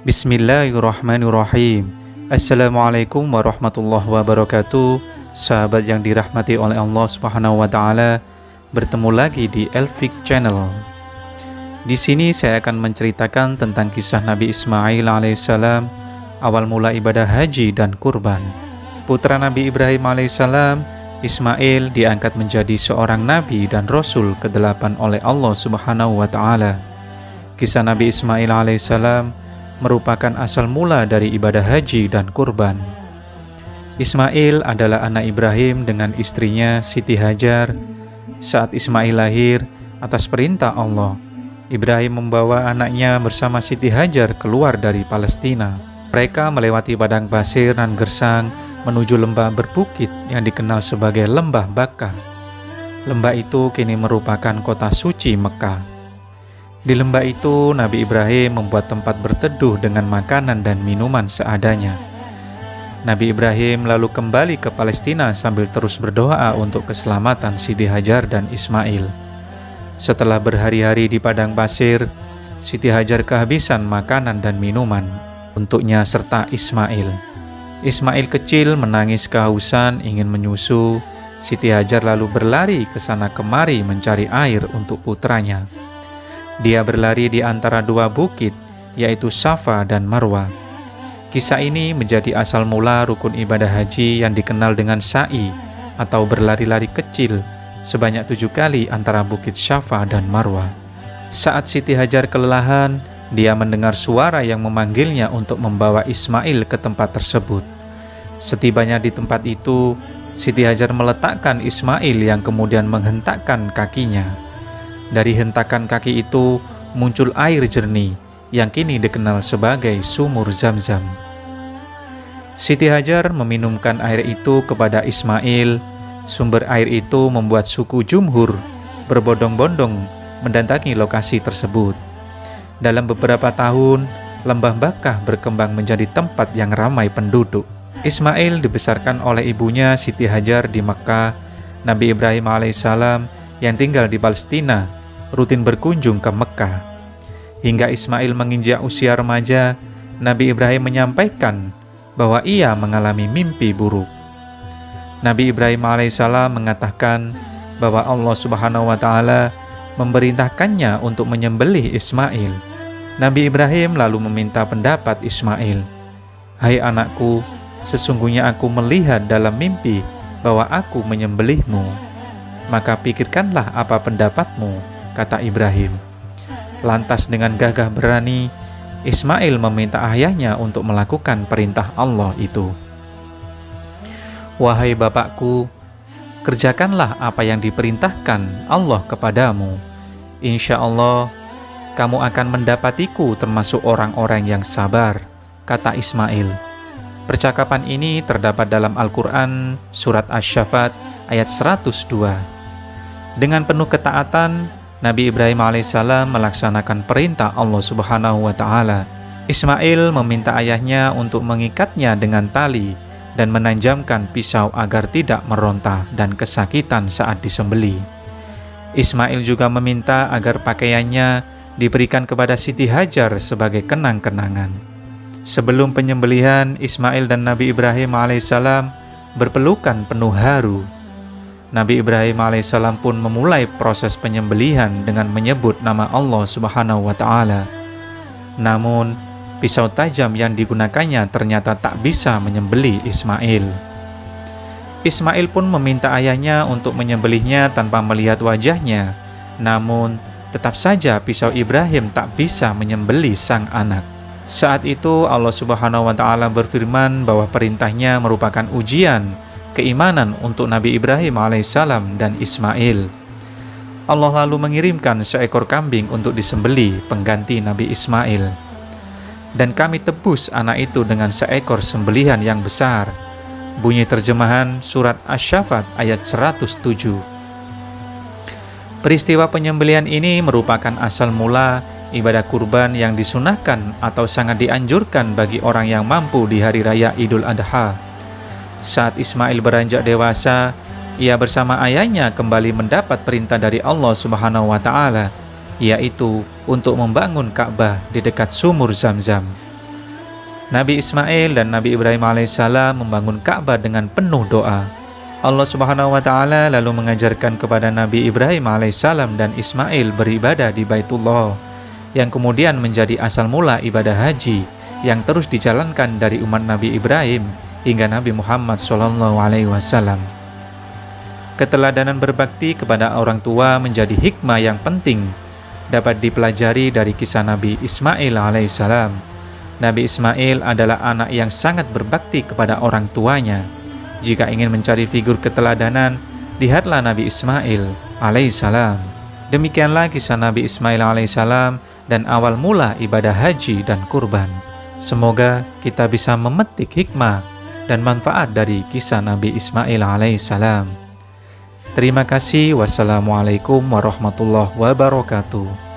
Bismillahirrahmanirrahim. Assalamualaikum warahmatullahi wabarakatuh. Sahabat yang dirahmati oleh Allah Subhanahu wa taala, bertemu lagi di Elfik Channel. Di sini saya akan menceritakan tentang kisah Nabi Ismail alaihissalam, awal mula ibadah haji dan kurban. Putra Nabi Ibrahim alaihissalam, Ismail, diangkat menjadi seorang nabi dan rasul ke-8 oleh Allah Subhanahu wa taala. Kisah Nabi Ismail alaihissalam merupakan asal mula dari ibadah haji dan kurban. Ismail adalah anak Ibrahim dengan istrinya Siti Hajar. Saat Ismail lahir, atas perintah Allah, Ibrahim membawa anaknya bersama Siti Hajar keluar dari Palestina. Mereka melewati padang pasir dan gersang menuju lembah berbukit yang dikenal sebagai Lembah Bakkah. Lembah itu kini merupakan kota suci Mekah. Di lembah itu, Nabi Ibrahim membuat tempat berteduh dengan makanan dan minuman seadanya. Nabi Ibrahim lalu kembali ke Palestina sambil terus berdoa untuk keselamatan Siti Hajar dan Ismail. Setelah berhari-hari di padang pasir, Siti Hajar kehabisan makanan dan minuman untuknya serta Ismail. Ismail kecil menangis kehausan ingin menyusu. Siti Hajar lalu berlari ke sana kemari mencari air untuk putranya. Dia berlari di antara dua bukit, yaitu Safa dan Marwah. Kisah ini menjadi asal mula rukun ibadah haji yang dikenal dengan sa'i atau berlari-lari kecil sebanyak 7 kali antara bukit Safa dan Marwah. Saat Siti Hajar kelelahan, dia mendengar suara yang memanggilnya untuk membawa Ismail ke tempat tersebut. Setibanya di tempat itu, Siti Hajar meletakkan Ismail yang kemudian menghentakkan kakinya. Dari hentakan kaki itu muncul air jernih yang kini dikenal sebagai sumur Zam-Zam. Siti Hajar meminumkan air itu kepada Ismail. Sumber air itu membuat suku Jumhur berbondong-bondong mendatangi lokasi tersebut. Dalam beberapa tahun, Lembah Bakkah berkembang menjadi tempat yang ramai penduduk. Ismail dibesarkan oleh ibunya Siti Hajar di Makkah. Nabi Ibrahim alaihissalam yang tinggal di Palestina rutin berkunjung ke Mekah. Hingga Ismail menginjak usia remaja, Nabi Ibrahim menyampaikan bahwa ia mengalami mimpi buruk. Nabi Ibrahim alaihissalam mengatakan bahwa Allah Subhanahu wa taala memerintahkannya untuk menyembelih Ismail. Nabi Ibrahim lalu meminta pendapat Ismail. "Hai anakku, sesungguhnya aku melihat dalam mimpi bahwa aku menyembelihmu. Maka pikirkanlah apa pendapatmu," kata Ibrahim. Lantas dengan gagah berani, Ismail meminta ayahnya untuk melakukan perintah Allah itu. "Wahai bapakku, kerjakanlah apa yang diperintahkan Allah kepadamu. Insya Allah, kamu akan mendapatiku termasuk orang-orang yang sabar," kata Ismail. Percakapan ini terdapat dalam Al-Quran, Surat Asy-Syaffat, ayat 102. Dengan penuh ketaatan, Nabi Ibrahim alaihissalam melaksanakan perintah Allah Subhanahu wa taala. Ismail meminta ayahnya untuk mengikatnya dengan tali dan menanjamkan pisau agar tidak meronta dan kesakitan saat disembelih. Ismail juga meminta agar pakaiannya diberikan kepada Siti Hajar sebagai kenang-kenangan. Sebelum penyembelihan, Ismail dan Nabi Ibrahim alaihissalam berpelukan penuh haru. Nabi Ibrahim alaihissalam pun memulai proses penyembelihan dengan menyebut nama Allah Subhanahu wa taala. Namun, pisau tajam yang digunakannya ternyata tak bisa menyembelih Ismail. Ismail pun meminta ayahnya untuk menyembelihnya tanpa melihat wajahnya. Namun, tetap saja pisau Ibrahim tak bisa menyembelih sang anak. Saat itu Allah Subhanahu wa taala berfirman bahwa perintahnya merupakan ujian keimanan untuk Nabi Ibrahim alaihissalam dan Ismail. Allah lalu mengirimkan seekor kambing untuk disembelih pengganti Nabi Ismail. "Dan kami tebus anak itu dengan seekor sembelihan yang besar." Bunyi terjemahan Surat Asy-Syaffat ayat 107. Peristiwa penyembelihan ini merupakan asal mula ibadah kurban yang disunahkan atau sangat dianjurkan bagi orang yang mampu di hari raya Idul Adha. Saat Ismail beranjak dewasa, ia bersama ayahnya kembali mendapat perintah dari Allah Subhanahu wa taala, yaitu untuk membangun Ka'bah di dekat sumur Zam-Zam. Nabi Ismail dan Nabi Ibrahim alaihissalam membangun Ka'bah dengan penuh doa. Allah Subhanahu wa taala lalu mengajarkan kepada Nabi Ibrahim alaihissalam dan Ismail beribadah di Baitullah, yang kemudian menjadi asal mula ibadah haji yang terus dijalankan dari umat Nabi Ibrahim hingga Nabi Muhammad SAW. Keteladanan berbakti kepada orang tua menjadi hikmah yang penting dapat dipelajari dari kisah Nabi Ismail alaihissalam. Nabi Ismail adalah anak yang sangat berbakti kepada orang tuanya. Jika ingin mencari figur keteladanan, lihatlah Nabi Ismail alaihissalam. Demikianlah kisah Nabi Ismail alaihissalam dan awal mula ibadah haji dan kurban. Semoga kita bisa memetik hikmah dan manfaat dari kisah Nabi Ismail alaihissalam. Terima kasih. Wassalamualaikum warahmatullahi wabarakatuh.